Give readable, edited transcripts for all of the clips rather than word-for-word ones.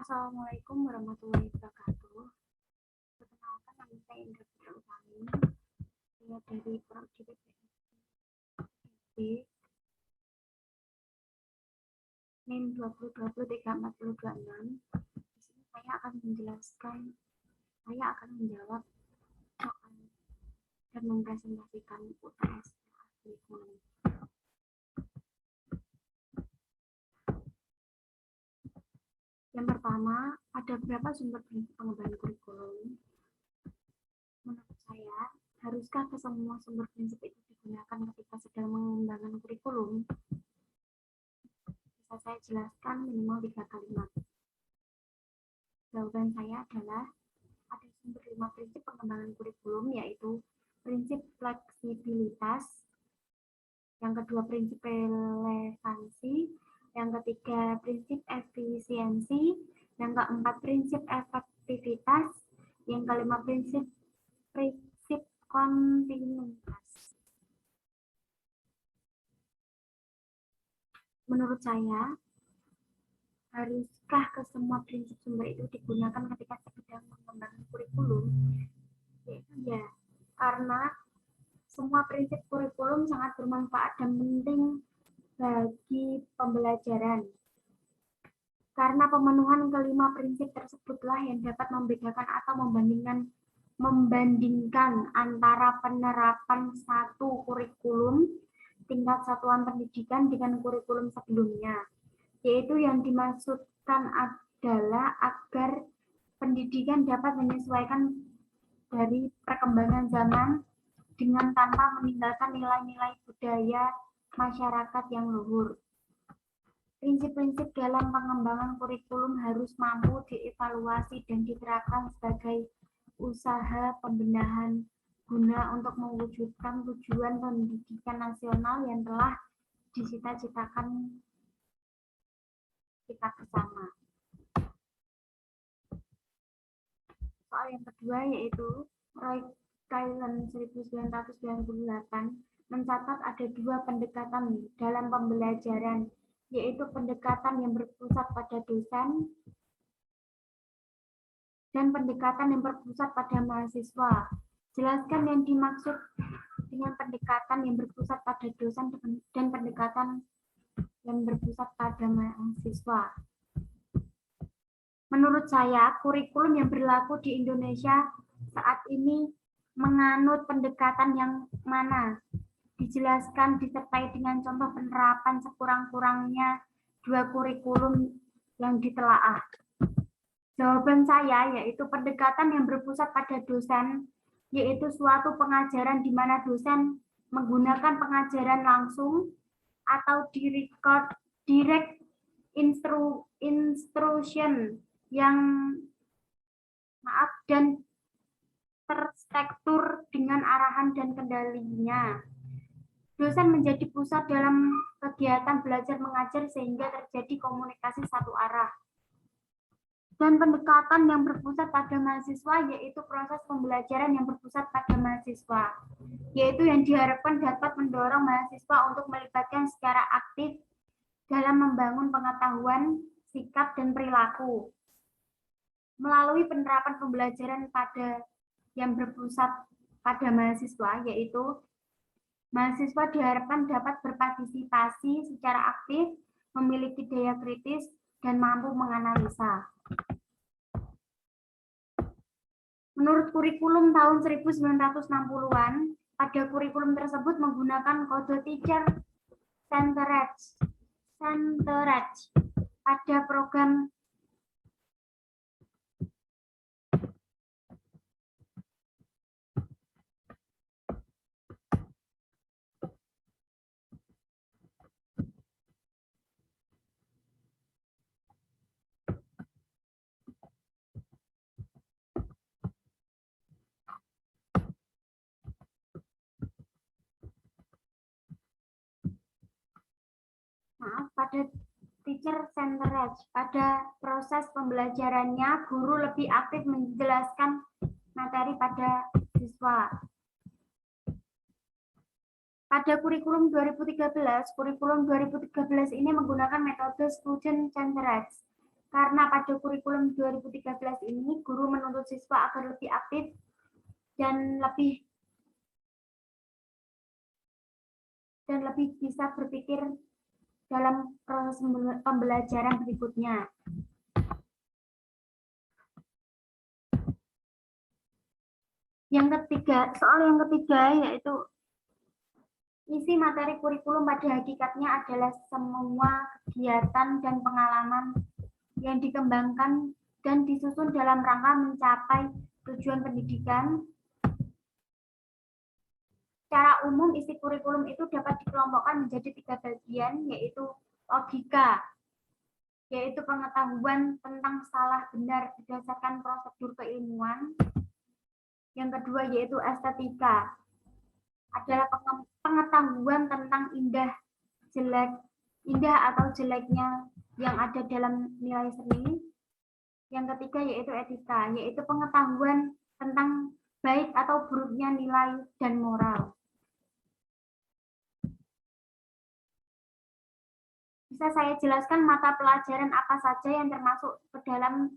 Assalamualaikum warahmatullahi wabarakatuh. Perkenalkan, nama saya Indra Putra Utami. Saya dari Prodi PPSB NIM 2020-34026. Di sini saya akan menjawab soal dan mempresentasikan UTS ekonomi. Yang pertama, ada berapa sumber prinsip pengembangan kurikulum? Menurut saya, haruskah semua sumber prinsip itu digunakan ketika sedang mengembangkan kurikulum? Bisa saya jelaskan minimal 3 kalimat. Jawaban saya adalah ada sumber 5 prinsip pengembangan kurikulum, yaitu prinsip fleksibilitas, yang kedua prinsip relevansi, yang ketiga prinsip efisiensi, yang keempat prinsip efektivitas, yang kelima prinsip kontinuitas. Menurut saya, haruskah semua prinsip sumber itu digunakan ketika sedang mengembangkan kurikulum? Yaitu ya, karena semua prinsip kurikulum sangat bermanfaat dan penting bagi pembelajaran. Karena pemenuhan kelima prinsip tersebutlah yang dapat membedakan atau membandingkan antara penerapan satu kurikulum tingkat satuan pendidikan dengan kurikulum sebelumnya. Yaitu yang dimaksudkan adalah agar pendidikan dapat menyesuaikan dari perkembangan zaman dengan tanpa meninggalkan nilai-nilai budaya masyarakat yang luhur. Prinsip-prinsip dalam pengembangan kurikulum harus mampu dievaluasi dan diterapkan sebagai usaha pembenahan guna untuk mewujudkan tujuan pendidikan nasional yang telah dicita-citakan kita bersama. Soal yang kedua yaitu Roy Thailand 1998 mencatat ada dua pendekatan dalam pembelajaran, yaitu pendekatan yang berpusat pada dosen dan pendekatan yang berpusat pada mahasiswa. Jelaskan yang dimaksud dengan pendekatan yang berpusat pada dosen dan pendekatan yang berpusat pada mahasiswa. Menurut saya, kurikulum yang berlaku di Indonesia saat ini menganut pendekatan yang mana? Dijelaskan disertai dengan contoh penerapan sekurang-kurangnya dua kurikulum yang ditelaah. Jawaban saya yaitu pendekatan yang berpusat pada dosen, yaitu suatu pengajaran di mana dosen menggunakan pengajaran langsung atau direct instruction dan terstruktur dengan arahan dan kendalinya. Dosen menjadi pusat dalam kegiatan belajar mengajar sehingga terjadi komunikasi satu arah. Dan pendekatan yang berpusat pada mahasiswa yaitu proses pembelajaran yang berpusat pada mahasiswa, yaitu yang diharapkan dapat mendorong mahasiswa untuk melibatkan secara aktif dalam membangun pengetahuan, sikap, dan perilaku. Melalui penerapan pembelajaran yang berpusat pada mahasiswa, yaitu mahasiswa diharapkan dapat berpartisipasi secara aktif, memiliki daya kritis, dan mampu menganalisa. Menurut kurikulum tahun 1960-an, pada kurikulum tersebut menggunakan kode teacher centered pada program pada teacher centered. Pada proses pembelajarannya, guru lebih aktif menjelaskan materi pada siswa. Pada kurikulum 2013 ini menggunakan metode student centered. Karena pada kurikulum 2013 ini, guru menuntut siswa agar lebih aktif dan lebih bisa berpikir dalam proses pembelajaran berikutnya. Soal yang ketiga yaitu isi materi kurikulum pada hakikatnya adalah semua kegiatan dan pengalaman yang dikembangkan dan disusun dalam rangka mencapai tujuan pendidikan. Secara umum, isi kurikulum itu dapat dikelompokkan menjadi 3 bagian, yaitu logika, yaitu pengetahuan tentang salah benar berdasarkan prosedur keilmuan. Yang kedua yaitu estetika, adalah pengetahuan tentang indah atau jeleknya yang ada dalam nilai seni. Yang ketiga yaitu etika, yaitu pengetahuan tentang baik atau buruknya nilai dan moral. Bisa saya jelaskan mata pelajaran apa saja yang termasuk ke dalam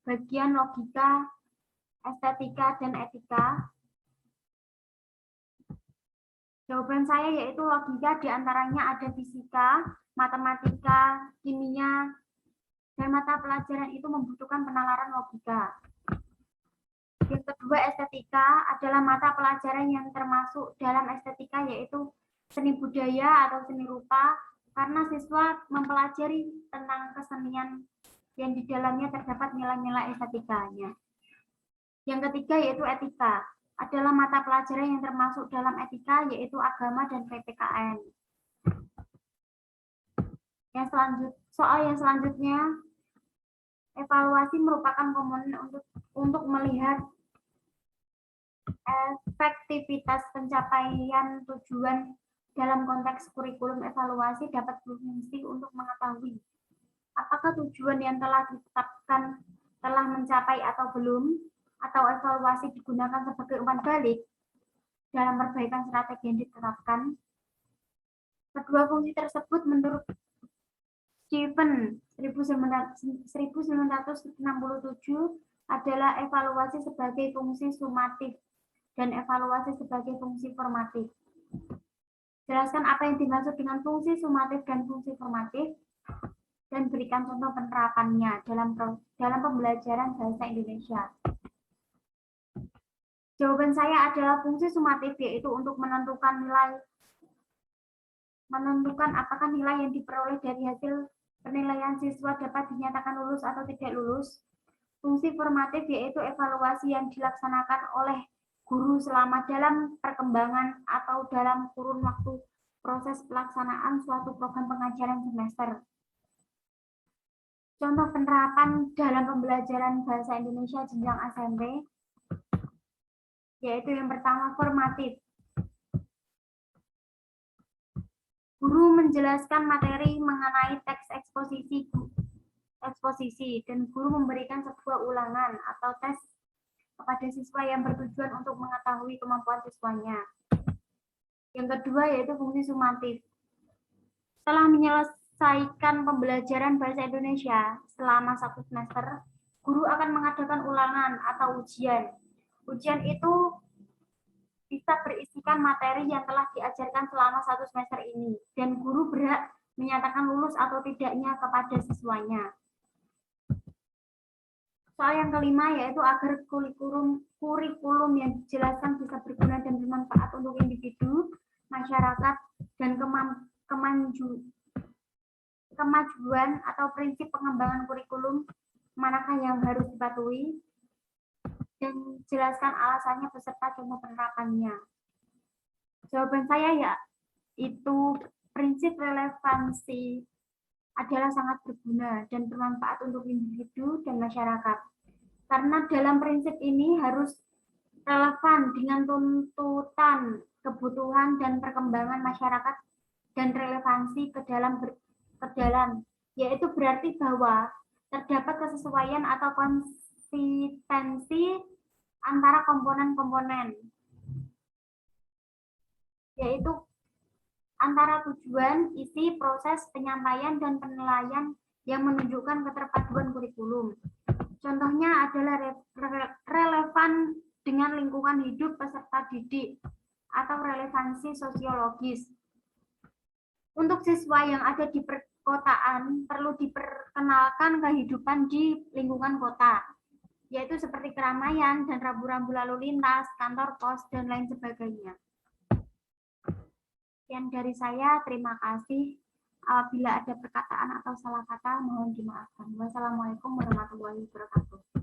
bagian logika, estetika, dan etika? Jawaban saya yaitu logika, diantaranya ada fisika, matematika, kimia, dan mata pelajaran itu membutuhkan penalaran logika. Yang kedua, estetika adalah mata pelajaran yang termasuk dalam estetika, yaitu seni budaya atau seni rupa, karena siswa mempelajari tentang kesenian yang di dalamnya terdapat nilai-nilai estetikanya. Yang ketiga yaitu etika, adalah mata pelajaran yang termasuk dalam etika, yaitu agama dan PPKN. Soal yang selanjutnya, evaluasi merupakan komponen untuk melihat efektivitas pencapaian tujuan. Dalam konteks kurikulum, evaluasi dapat berfungsi untuk mengetahui apakah tujuan yang telah ditetapkan telah mencapai atau belum, atau evaluasi digunakan sebagai umpan balik dalam perbaikan strategi yang ditetapkan. Kedua fungsi tersebut menurut Steven 1967 adalah evaluasi sebagai fungsi sumatif dan evaluasi sebagai fungsi formatif. Jelaskan apa yang dimaksud dengan fungsi sumatif dan fungsi formatif, dan berikan contoh penerapannya dalam pembelajaran bahasa Indonesia. Jawaban saya adalah fungsi sumatif, yaitu untuk menentukan apakah nilai yang diperoleh dari hasil penilaian siswa dapat dinyatakan lulus atau tidak lulus. Fungsi formatif yaitu evaluasi yang dilaksanakan oleh guru selama dalam perkembangan atau dalam kurun waktu proses pelaksanaan suatu program pengajaran semester. Contoh penerapan dalam pembelajaran bahasa Indonesia jenjang SMP, yaitu yang pertama formatif. Guru menjelaskan materi mengenai teks eksposisi dan guru memberikan sebuah ulangan atau tes kepada siswa yang bertujuan untuk mengetahui kemampuan siswanya. Yang kedua yaitu fungsi sumatif. Setelah menyelesaikan pembelajaran bahasa Indonesia selama 1 semester, guru akan mengadakan ulangan atau ujian. Ujian itu bisa berisikan materi yang telah diajarkan selama 1 semester ini, dan guru berhak menyatakan lulus atau tidaknya kepada siswanya. Soal yang kelima yaitu agar kurikulum yang dijelaskan bisa berguna dan bermanfaat untuk individu, masyarakat, dan kemajuan atau prinsip pengembangan kurikulum manakah yang harus dipatuhi, dan jelaskan alasannya beserta contoh penerapannya. Jawaban saya yaitu prinsip relevansi adalah sangat berguna dan bermanfaat untuk individu dan masyarakat. Karena dalam prinsip ini harus relevan dengan tuntutan, kebutuhan, dan perkembangan masyarakat dan relevansi ke dalam, yaitu berarti bahwa terdapat kesesuaian atau konsistensi antara komponen-komponen, yaitu antara tujuan, isi, proses, penyampaian, dan penilaian yang menunjukkan keterpaduan kurikulum. Contohnya adalah relevan dengan lingkungan hidup peserta didik atau relevansi sosiologis. Untuk siswa yang ada di perkotaan, perlu diperkenalkan kehidupan di lingkungan kota, yaitu seperti keramaian dan rambu-rambu lalu lintas, kantor pos, dan lain sebagainya. Sekian dari saya, terima kasih. Apabila ada perkataan atau salah kata, mohon dimaafkan. Wassalamualaikum warahmatullahi wabarakatuh.